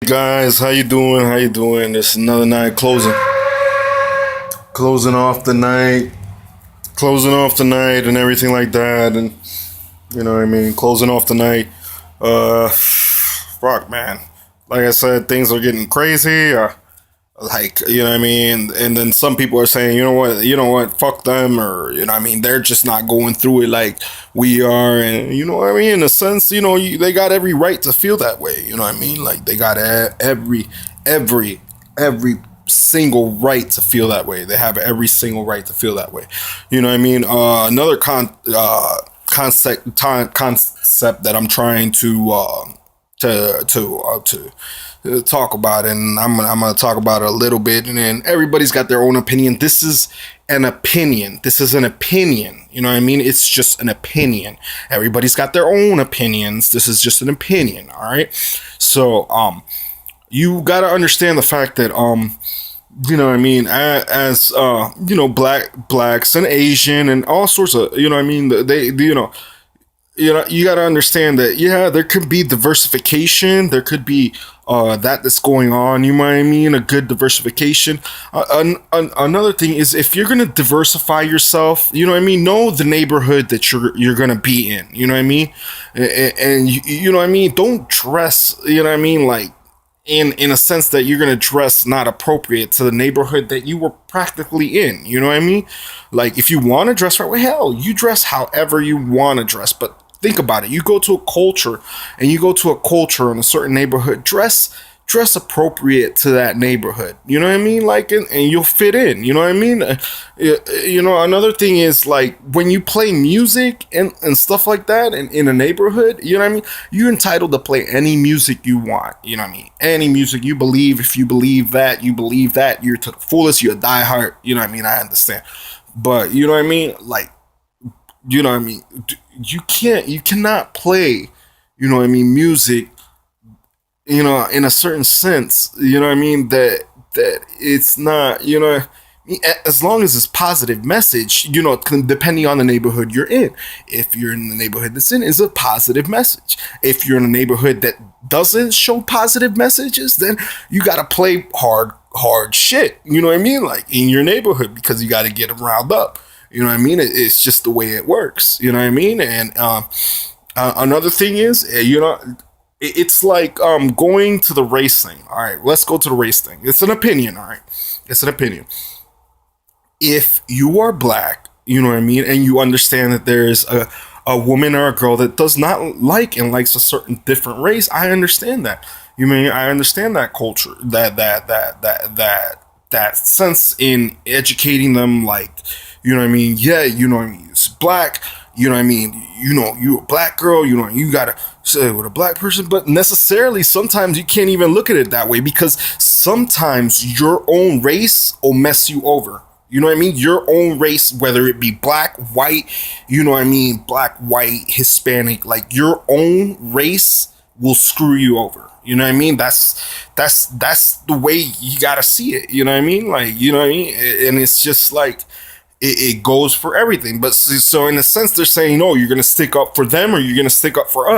Guys, how you doing? How you doing? It's another night closing off the night, and everything like that, and closing off the night. Fuck, man. Like I said, things are getting crazy. And then some people are saying, fuck them, or they're just not going through it like we are, and in a sense, they got every right to feel that way. Like they got every single right to feel that way. They have every single right to feel that way. Another concept that I'm trying to talk about, and I'm gonna talk about it a little bit, and then everybody's got their own opinion. This is an opinion. It's just an opinion. Everybody's got their own opinions. This is just an opinion. All right. So you got to understand the fact that as blacks and Asian and all sorts of you got to understand that, there could be diversification. There could be that's going on. A good diversification. Another thing is, if you're going to diversify yourself, know the neighborhood that you're going to be in. And don't dress, like in a sense that you're going to dress not appropriate to the neighborhood that you were practically in. Like, if you want to dress right, well, hell, you dress however you want to dress. But think about it. You go to a culture in a certain neighborhood, dress appropriate to that neighborhood. Like, and you'll fit in. Another thing is, like, when you play music and stuff like that in a neighborhood, you're entitled to play any music you want. Any music you believe. If you believe that, you're to the fullest, you're a diehard. I understand. But like, you cannot play, music, in a certain sense, that it's not, as long as it's positive message, depending on the neighborhood you're in. If you're in the neighborhood that's in, is a positive message. If you're in a neighborhood that doesn't show positive messages, then you got to play hard shit, like in your neighborhood, because you got to get them riled up. It's just the way it works. And another thing is, it's like going to the race thing. All right, let's go to the race thing. It's an opinion. All right, it's an opinion. If you are black, and you understand that there's a woman or a girl that does not like and likes a certain different race, I understand that. I understand that culture, that sense in educating them, like, it's black, you're a black girl, you gotta say with a black person, but necessarily sometimes you can't even look at it that way, because sometimes your own race will mess you over. Your own race, whether it be black, white, black, white, Hispanic, like your own race will screw you over. That's the way you gotta see it. Like, and it's just like, it goes for everything. But so in a sense, they're saying, no, you're gonna stick up for them, or you're gonna stick up for us.